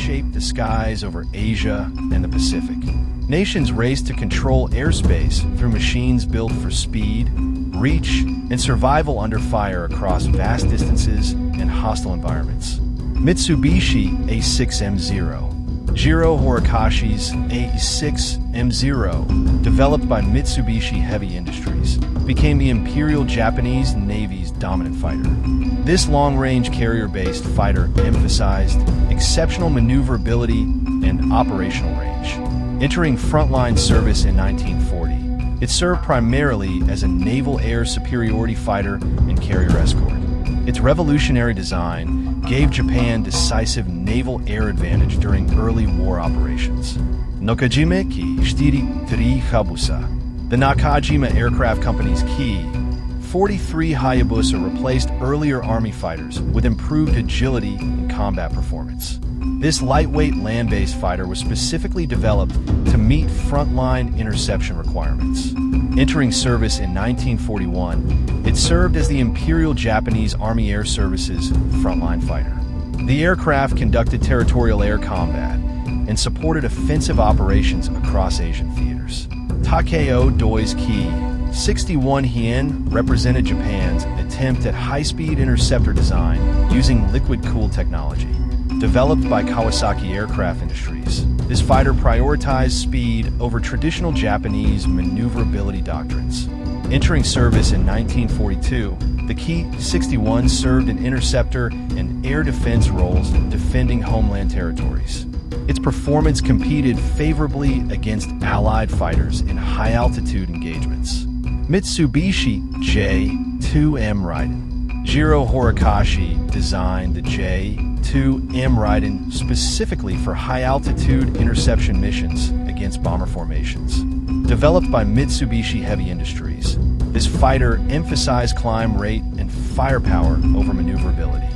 reshaped the skies over Asia and the Pacific. Nations raced to control airspace through machines built for speed, reach, and survival under fire across vast distances and hostile environments. Mitsubishi A6M Zero. Jiro Horikoshi's A6M Zero, developed by Mitsubishi Heavy Industries, became the Imperial Japanese Navy's dominant fighter. This long-range carrier-based fighter emphasized exceptional maneuverability and operational range. Entering frontline service in 1940, it served primarily as a naval air superiority fighter and carrier escort. Its revolutionary design gave Japan decisive naval air advantage during early war operations. Nakajima Ki Shitiri Tiri Hayabusa. The Nakajima Aircraft Company's Ki-43 Hayabusa replaced earlier Army fighters with improved agility and combat performance. This lightweight land-based fighter was specifically developed to meet frontline interception requirements. Entering service in 1941, it served as the Imperial Japanese Army Air Service's frontline fighter. The aircraft conducted territorial air combat and supported offensive operations across Asian theaters. Takeo Doi's Ki-61 Hien represented Japan's attempt at high-speed interceptor design using liquid-cooled technology. Developed by Kawasaki Aircraft Industries, this fighter prioritized speed over traditional Japanese maneuverability doctrines. Entering service in 1942, the Ki-61 served in interceptor and air defense roles defending homeland territories. Its performance competed favorably against Allied fighters in high-altitude engagements. Mitsubishi J-2M Raiden. Jiro Horikoshi designed the J-2M Raiden specifically for high-altitude interception missions against bomber formations. Developed by Mitsubishi Heavy Industries, this fighter emphasized climb rate and firepower over maneuverability.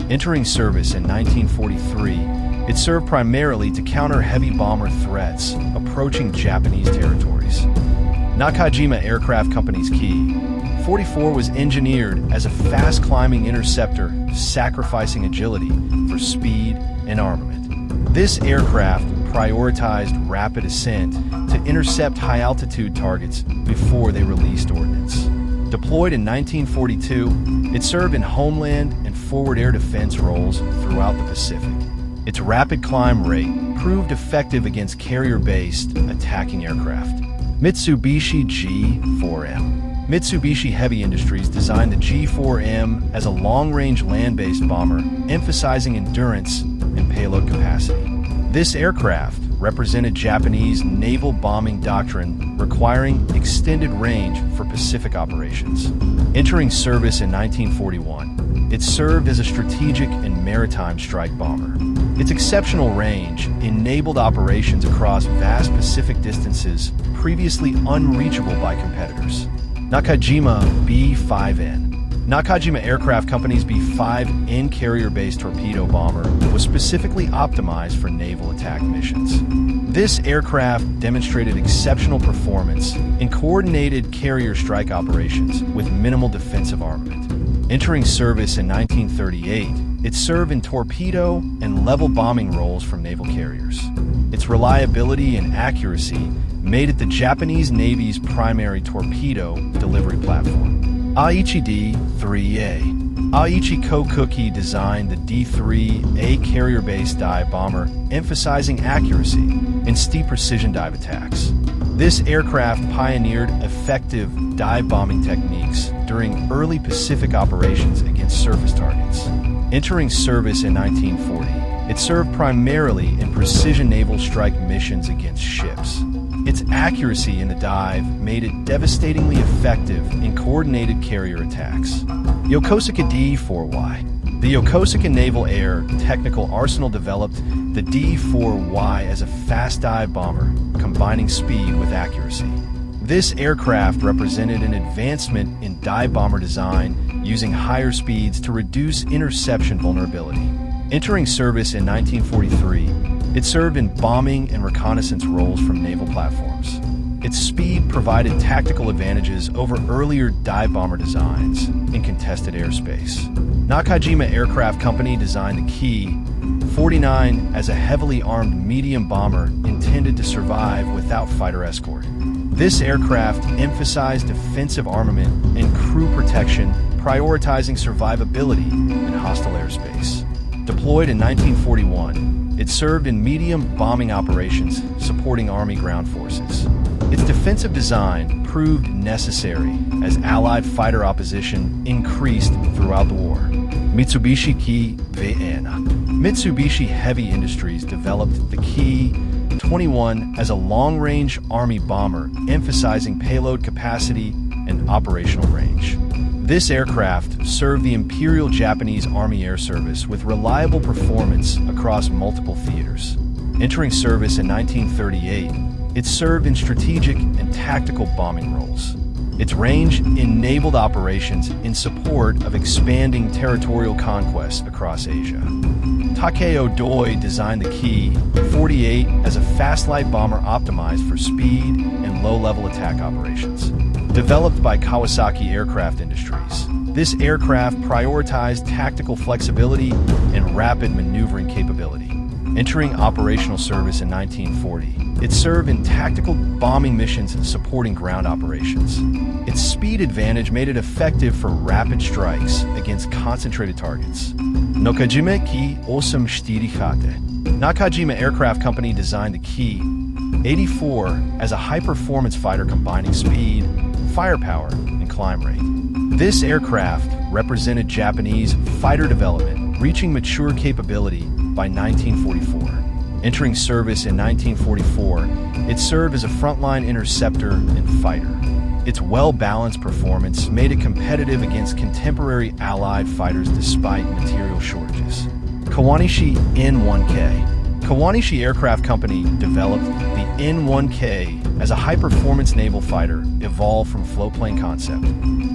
Entering service in 1943, it served primarily to counter heavy bomber threats approaching Japanese territories. Nakajima Aircraft Company's Ki-44 was engineered as a fast-climbing interceptor, sacrificing agility for speed and armament. This aircraft prioritized rapid ascent to intercept high-altitude targets before they released ordnance. Deployed in 1942, it served in homeland and forward air defense roles throughout the Pacific. Its rapid climb rate proved effective against carrier-based attacking aircraft. Mitsubishi G4M. Mitsubishi Heavy Industries designed the G4M as a long-range land-based bomber, emphasizing endurance and payload capacity. This aircraft represented Japanese naval bombing doctrine requiring extended range for Pacific operations. Entering service in 1941, it served as a strategic and maritime strike bomber. Its exceptional range enabled operations across vast Pacific distances previously unreachable by competitors. Nakajima B-5N. Nakajima Aircraft Company's B-5N carrier-based torpedo bomber was specifically optimized for naval attack missions. This aircraft demonstrated exceptional performance in coordinated carrier strike operations with minimal defensive armament. Entering service in 1938, it served in torpedo and level bombing roles from naval carriers. Its reliability and accuracy made it the Japanese Navy's primary torpedo delivery platform. Aichi D-3A. Aichi Kokuki designed the D-3A carrier-based dive bomber, emphasizing accuracy and steep precision dive attacks. This aircraft pioneered effective dive bombing techniques during early Pacific operations against surface targets. Entering service in 1940, it served primarily in precision naval strike missions against ships. Its accuracy in the dive made it devastatingly effective in coordinated carrier attacks. Yokosuka D-4Y. The Yokosuka Naval Air Technical Arsenal developed the D-4Y as a fast dive bomber, combining speed with accuracy. This aircraft represented an advancement in dive bomber design using higher speeds to reduce interception vulnerability. Entering service in 1943, it served in bombing and reconnaissance roles from naval platforms. Its speed provided tactical advantages over earlier dive bomber designs in contested airspace. Nakajima Aircraft Company designed the 49 as a heavily armed medium bomber intended to survive without fighter escort. This aircraft emphasized defensive armament and crew protection, prioritizing survivability in hostile airspace. Deployed in 1941, it served in medium bombing operations supporting Army ground forces. Its defensive design proved necessary as Allied fighter opposition increased throughout the war. Mitsubishi A6M Mitsubishi Heavy Industries developed the Ki-21 as a long-range Army bomber, emphasizing payload capacity and operational range. This aircraft served the Imperial Japanese Army Air Service with reliable performance across multiple theaters. Entering service in 1938, it served in strategic and tactical bombing roles. Its range enabled operations in support of expanding territorial conquests across Asia. Takeo Doi designed the Ki-48 as a fast-light bomber optimized for speed and low-level attack operations. Developed by Kawasaki Aircraft Industries, this aircraft prioritized tactical flexibility and rapid maneuvering capability. Entering operational service in 1940, it served in tactical bombing missions supporting ground operations. Its speed advantage made it effective for rapid strikes against concentrated targets. Nakajima Ki-84 Nakajima Aircraft Company designed the Ki-84 as a high-performance fighter combining speed, firepower, and climb rate. This aircraft represented Japanese fighter development, reaching mature capability by 1944. Entering service in 1944, it served as a frontline interceptor and fighter. Its well-balanced performance made it competitive against contemporary Allied fighters despite material shortages. Kawanishi N1K Kawanishi Aircraft Company developed the N1K as a high-performance naval fighter evolved from floatplane concept.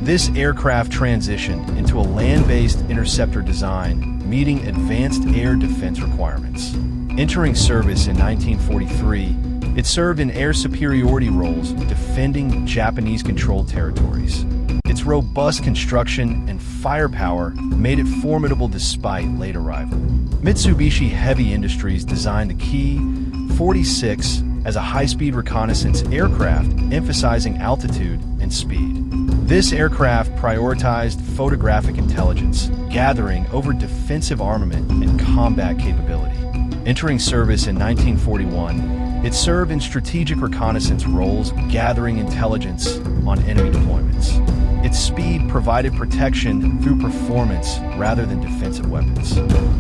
This aircraft transitioned into a land-based interceptor design, meeting advanced air defense requirements. Entering service in 1943, it served in air superiority roles, defending Japanese-controlled territories. Its robust construction and firepower made it formidable despite late arrival. Mitsubishi Heavy Industries designed the Ki-46 as a high-speed reconnaissance aircraft, emphasizing altitude and speed. This aircraft prioritized photographic intelligence, gathering over defensive armament and combat capability. Entering service in 1941, it served in strategic reconnaissance roles, gathering intelligence on enemy deployments. Its speed provided protection through performance rather than defensive weapons.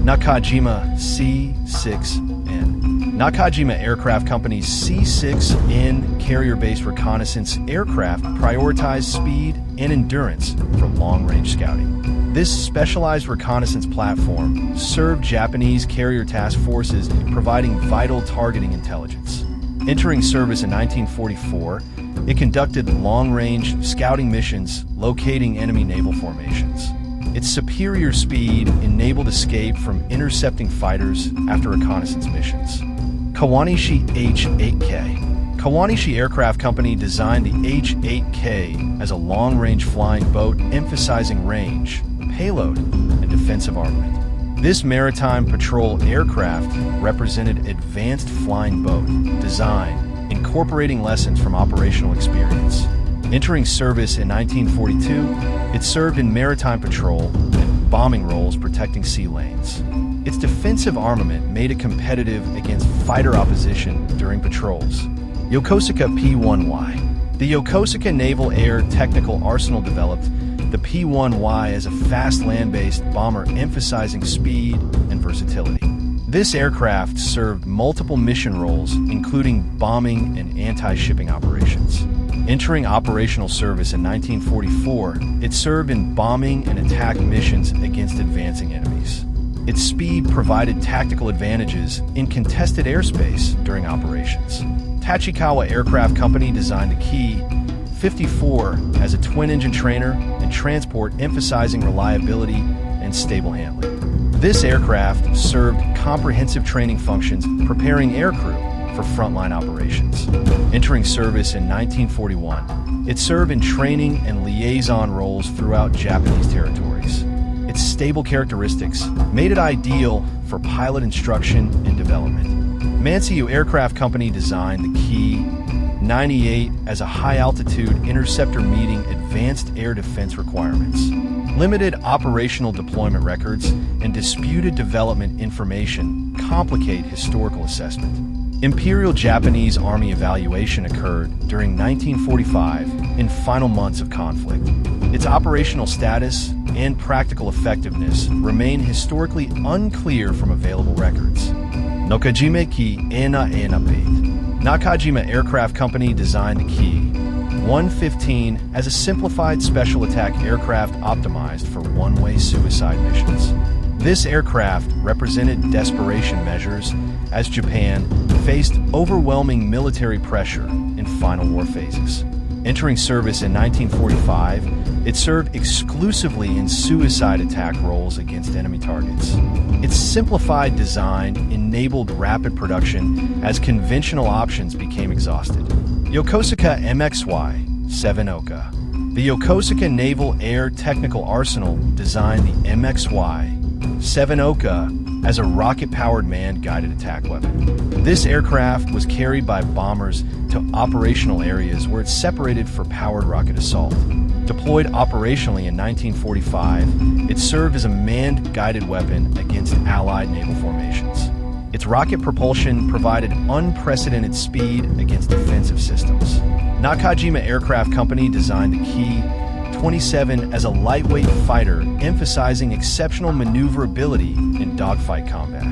Nakajima C-6N Nakajima Aircraft Company's C-6N carrier-based reconnaissance aircraft prioritized speed and endurance for long-range scouting. This specialized reconnaissance platform served Japanese carrier task forces, providing vital targeting intelligence. Entering service in 1944, it conducted long-range scouting missions, locating enemy naval formations. Its superior speed enabled escape from intercepting fighters after reconnaissance missions. Kawanishi H-8K Kawanishi Aircraft Company designed the H-8K as a long-range flying boat, emphasizing range, payload, and defensive armament. This maritime patrol aircraft represented advanced flying boat design, incorporating lessons from operational experience. Entering service in 1942, it served in maritime patrol and bombing roles, protecting sea lanes. Its defensive armament made it competitive against fighter opposition during patrols. Yokosuka P-1Y The Yokosuka Naval Air Technical Arsenal developed the P-1Y as a fast land-based bomber, emphasizing speed and versatility. This aircraft served multiple mission roles, including bombing and anti-shipping operations. Entering operational service in 1944, it served in bombing and attack missions against advancing enemies. Its speed provided tactical advantages in contested airspace during operations. Tachikawa Aircraft Company designed the Ki-54 as a twin-engine trainer and transport, emphasizing reliability and stable handling. This aircraft served comprehensive training functions, preparing aircrew for frontline operations. Entering service in 1941, it served in training and liaison roles throughout Japanese territories. Its stable characteristics made it ideal for pilot instruction and development. Mitsubishi Aircraft Company designed the Ki-98 as a high-altitude interceptor meeting advanced air defense requirements. Limited operational deployment records and disputed development information complicate historical assessment. Imperial Japanese Army evaluation occurred during 1945 in final months of conflict. Its operational status and practical effectiveness remain historically unclear from available records. Nakajima Ki-98. Nakajima Aircraft Company designed the Ki-115 as a simplified special attack aircraft optimized for one-way suicide missions. This aircraft represented desperation measures as Japan faced overwhelming military pressure in final war phases. Entering service in 1945, it served exclusively in suicide attack roles against enemy targets. Its simplified design enabled rapid production as conventional options became exhausted. Yokosuka MXY 7 Oka. The Yokosuka Naval Air Technical Arsenal designed the MXY 7 Oka as a rocket-powered manned-guided attack weapon. This aircraft was carried by bombers to operational areas where it separated for powered rocket assault. Deployed operationally in 1945, it served as a manned guided weapon against Allied naval formations. Its rocket propulsion provided unprecedented speed against defensive systems. Nakajima Aircraft Company designed the Ki-27 as a lightweight fighter, emphasizing exceptional maneuverability in dogfight combat.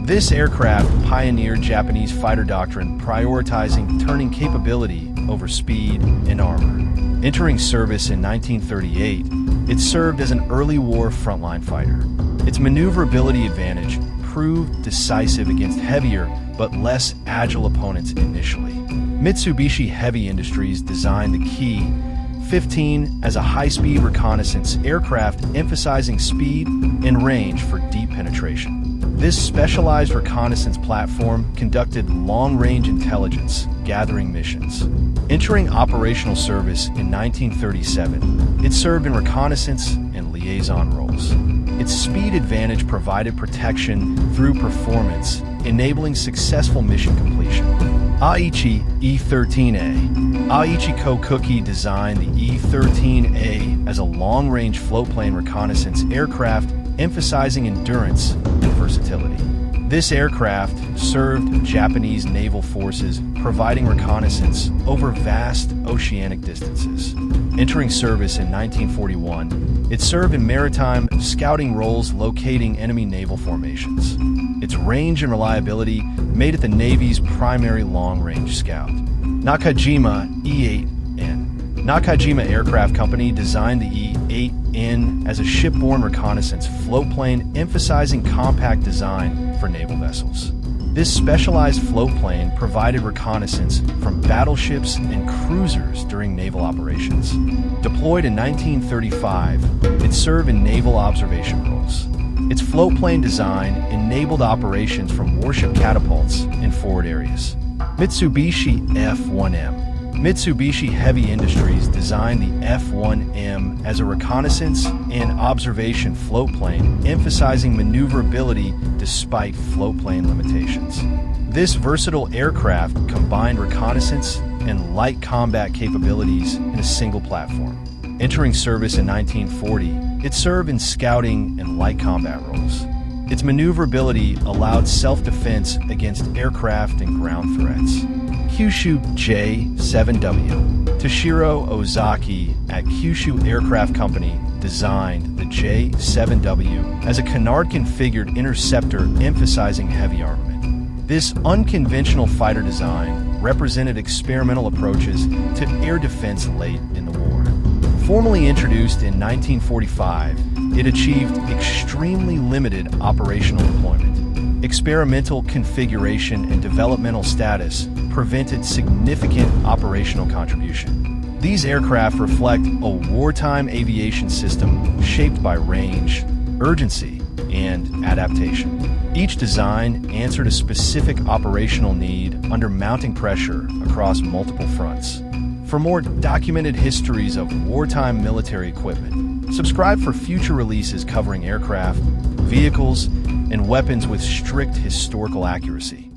This aircraft pioneered Japanese fighter doctrine, prioritizing turning capability over speed and armor. Entering service in 1938, it served as an early war frontline fighter. Its maneuverability advantage proved decisive against heavier but less agile opponents initially. Mitsubishi Heavy Industries designed the Ki-15 as a high-speed reconnaissance aircraft, emphasizing speed and range for deep penetration. This specialized reconnaissance platform conducted long-range intelligence gathering missions. Entering operational service in 1937, it served in reconnaissance and liaison roles. Its speed advantage provided protection through performance, enabling successful mission completion. Aichi E-13A. Aichi Kokuki designed the E-13A as a long-range floatplane reconnaissance aircraft, emphasizing endurance and versatility. This aircraft served Japanese naval forces, providing reconnaissance over vast oceanic distances. Entering service in 1941, it served in maritime scouting roles, locating enemy naval formations. Its range and reliability made it the Navy's primary long-range scout. Nakajima E-8N. Nakajima Aircraft Company designed the E-8N as a shipborne reconnaissance floatplane, emphasizing compact design for naval vessels. This specialized floatplane provided reconnaissance from battleships and cruisers during naval operations. Deployed in 1935, it served in naval observation roles. Its floatplane design enabled operations from warship catapults in forward areas. Mitsubishi F-1M. Mitsubishi Heavy Industries designed the F-1M as a reconnaissance and observation floatplane, emphasizing maneuverability despite floatplane limitations. This versatile aircraft combined reconnaissance and light combat capabilities in a single platform. Entering service in 1940, it served in scouting and light combat roles. Its maneuverability allowed self-defense against aircraft and ground threats. Kyushu J-7W. Toshiro Ozaki at Kyushu Aircraft Company designed the J-7W as a canard-configured interceptor, emphasizing heavy armament. This unconventional fighter design represented experimental approaches to air defense late in the war. Formally introduced in 1945, it achieved extremely limited operational deployment. Experimental configuration and developmental status prevented significant operational contribution. These aircraft reflect a wartime aviation system shaped by range, urgency, and adaptation. Each design answered a specific operational need under mounting pressure across multiple fronts. For more documented histories of wartime military equipment, subscribe for future releases covering aircraft, vehicles, and weapons with strict historical accuracy.